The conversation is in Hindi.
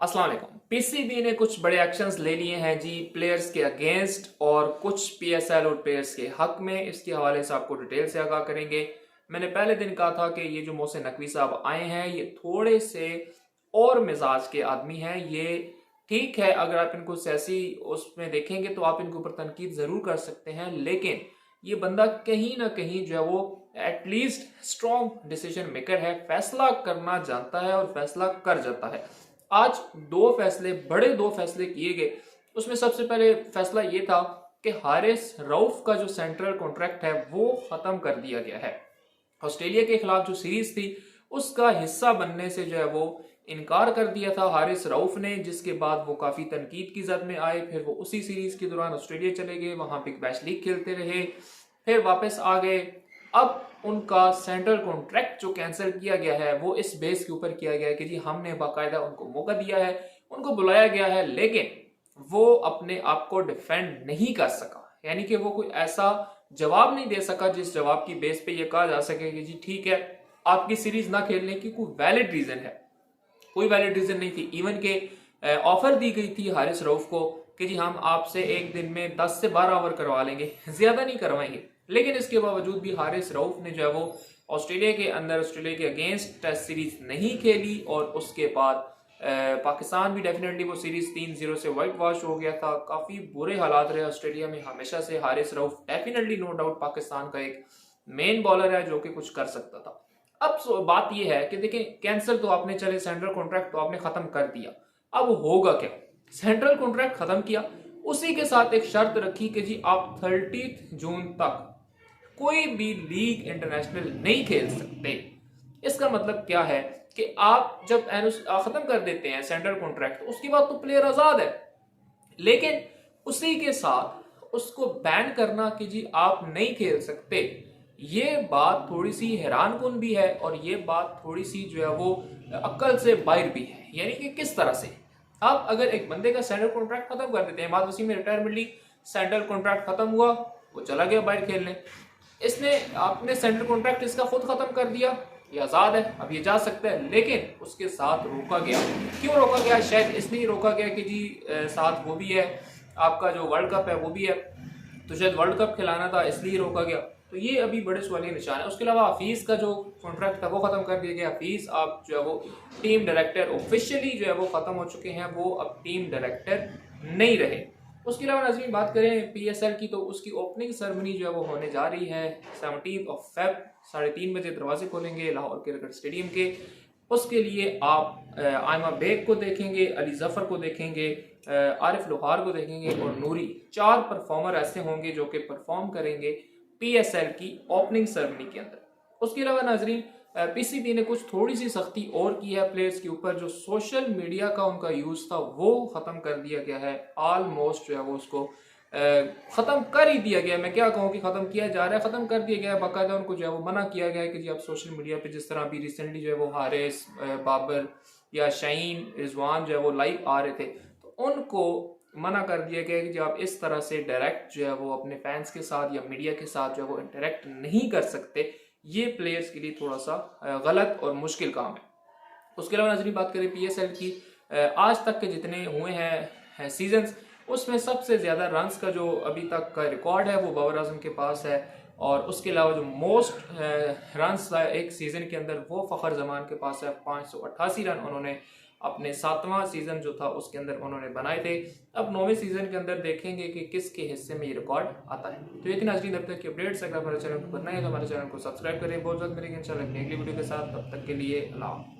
अस्सलाम वालेकुम। पीसीबी ने कुछ बड़े एक्शंस ले लिए हैं जी प्लेयर्स के अगेंस्ट और कुछ पीएसएल और प्लेयर्स के हक में। इसके हवाले से आपको डिटेल से आगाह करेंगे। मैंने पहले दिन कहा था कि ये जो मोहसिन नकवी साहब आए हैं ये थोड़े से और मिजाज के आदमी हैं। ये ठीक है, अगर आप इनको सियासी उसमें देखेंगे तो आप इनके ऊपर तनकीद जरूर कर सकते हैं, लेकिन ये बंदा कहीं ना कहीं जो है वो एटलीस्ट स्ट्रॉन्ग डिसीजन मेकर है, फैसला करना जानता है और फैसला कर जाता है। आज दो फैसले किए गए। उसमें सबसे पहले फैसला ये था कि हारिस रऊफ का जो सेंट्रल कॉन्ट्रैक्ट है वो खत्म कर दिया गया है। ऑस्ट्रेलिया के खिलाफ जो सीरीज थी उसका हिस्सा बनने से जो है वो इनकार कर दिया था हारिस रऊफ ने, जिसके बाद वो काफी तनकीद की जद में आए। फिर वो उसी सीरीज के दौरान ऑस्ट्रेलिया चले गए, वहां बिग बैश लीग खेलते रहे, फिर वापस आ गए। अब उनका सेंट्रल कॉन्ट्रैक्ट जो कैंसिल किया गया है वो इस बेस के ऊपर किया गया है कि जी हमने बाकायदा उनको मौका दिया है, उनको बुलाया गया है, लेकिन वो अपने आप को डिफेंड नहीं कर सका। यानी कि वो कोई ऐसा जवाब नहीं दे सका जिस जवाब की बेस पे ये कहा जा सके कि जी ठीक है, आपकी सीरीज ना खेलने की कोई वैलिड रीजन है। कोई वैलिड रीजन नहीं थी। इवन के ऑफर दी गई थी हारिस रऊफ को कि जी हम आपसे एक दिन में 10 से 12 ओवर करवा लेंगे, ज्यादा नहीं करवाएंगे, लेकिन इसके बावजूद भी हारिस रऊफ ने जो है वो ऑस्ट्रेलिया के अंदर ऑस्ट्रेलिया के अगेंस्ट टेस्ट सीरीज नहीं खेली और उसके बाद पाकिस्तान भी डेफिनेटली वो सीरीज 3-0 से वाइट वॉश हो गया था। काफी बुरे हालात रहे ऑस्ट्रेलिया में हमेशा से। Haris Rauf definitely no doubt Pakistan का एक मेन बॉलर है जो कि कुछ कर सकता था। अब बात यह है कि देखिए, कैंसिल तो आपने चले, सेंट्रल कॉन्ट्रैक्ट तो आपने खत्म कर दिया, अब होगा क्या? सेंट्रल कॉन्ट्रैक्ट खत्म किया, उसी के साथ एक शर्त रखी कि जी आप 30 जून तक कोई भी लीग इंटरनेशनल नहीं खेल सकते। इसका मतलब क्या है कि आप जब खत्म कर देते हैं सेंट्रल कॉन्ट्रैक्ट, उसके बाद तो प्लेयर आजाद है, लेकिन उसी के साथ उसको बैन करना कि जी आप नहीं खेल सकते, ये बात थोड़ी सी हैरान कुन भी है और ये बात थोड़ी सी जो है वो अक्ल से बाहर भी है। यानी कि किस तरह से आप अगर एक बंदे का सेंट्रल कॉन्ट्रैक्ट खत्म कर देते हैं, वसीम में रिटायरमेंट ली, सेंट्रल कॉन्ट्रैक्ट खत्म हुआ, वो चला गया बाहर खेलने, इसने आपने सेंट्रल कॉन्ट्रैक्ट इसका खुद खत्म कर दिया, ये आजाद है, अब ये जा सकता है, लेकिन उसके साथ रोका गया। क्यों रोका गया? शायद इसलिए रोका गया कि जी साथ वो भी है, आपका जो वर्ल्ड कप है वो भी है, तो शायद वर्ल्ड कप खिलाना था इसलिए रोका गया। तो ये अभी बड़े सवालिया निशान है। उसके अलावा हफीज का जो कॉन्ट्रैक्ट था वो खत्म कर दिया गया। हफीज आप जो है वो टीम डायरेक्टर ऑफिशियली जो है वो खत्म हो चुके हैं, वो अब टीम डायरेक्टर नहीं रहे। उसके अलावा नाज़रीन बात करें पीएसएल की, तो उसकी ओपनिंग सेरेमनी जो है वो होने जा रही है 17 फेब, 3:30 बजे दरवाजे खोलेंगे लाहौर क्रिकेट स्टेडियम के। उसके लिए आप आयमा बेग को देखेंगे, अली जफर को देखेंगे, आरिफ लोहार को देखेंगे और नूरी। 4 परफॉर्मर ऐसे होंगे जो कि परफॉर्म करेंगे पीएसएल की ओपनिंग सेरेमनी के अंदर। उसके अलावा नाजरीन पीसीबी ने कुछ थोड़ी सी सख्ती और की है प्लेयर्स के ऊपर। जो सोशल मीडिया का उनका यूज था वो खत्म कर दिया गया है, ऑलमोस्ट जो है वो उसको खत्म कर ही दिया गया। मैं क्या कहूँ कि खत्म किया जा रहा है, खत्म कर दिया गया है। बाकायदा उनको जो है वो मना किया गया है कि जी आप सोशल मीडिया पे, जिस तरह अभी रिसेंटली जो है वो हारिस, बाबर या शाहीन, रिजवान जो है वो लाइव आ रहे थे, तो उनको मना कर दिया गया कि जो आप इस तरह से डायरेक्ट जो है वो अपने फैंस के साथ या मीडिया के साथ जो है वो इंटरेक्ट नहीं कर सकते। ये प्लेयर्स के लिए थोड़ा सा गलत और मुश्किल काम है। उसके अलावा नजरी बात करें पीएसएल की, आज तक के जितने हुए हैं सीजन्स, उसमें सबसे ज्यादा रन्स का जो अभी तक का रिकॉर्ड है वो बाबर आजम के पास है। और उसके अलावा जो मोस्ट रन्स एक सीजन के अंदर वो फखर जमान के पास है, 588 रन उन्होंने अपने 7वां सीजन जो था उसके अंदर उन्होंने बनाए थे। अब 9वें सीजन के अंदर देखेंगे कि किसके हिस्से में ये रिकॉर्ड आता है। तो ये थी नाज़रीन अब तक की अपडेट्स। अगर हमारे चैनल को करना है तो हमारे चैनल को सब्सक्राइब करें। बहुत जल्द मिलेंगे इंशाल्लाह अपनी अगली वीडियो के साथ, तब तक के लिए अल्लाह।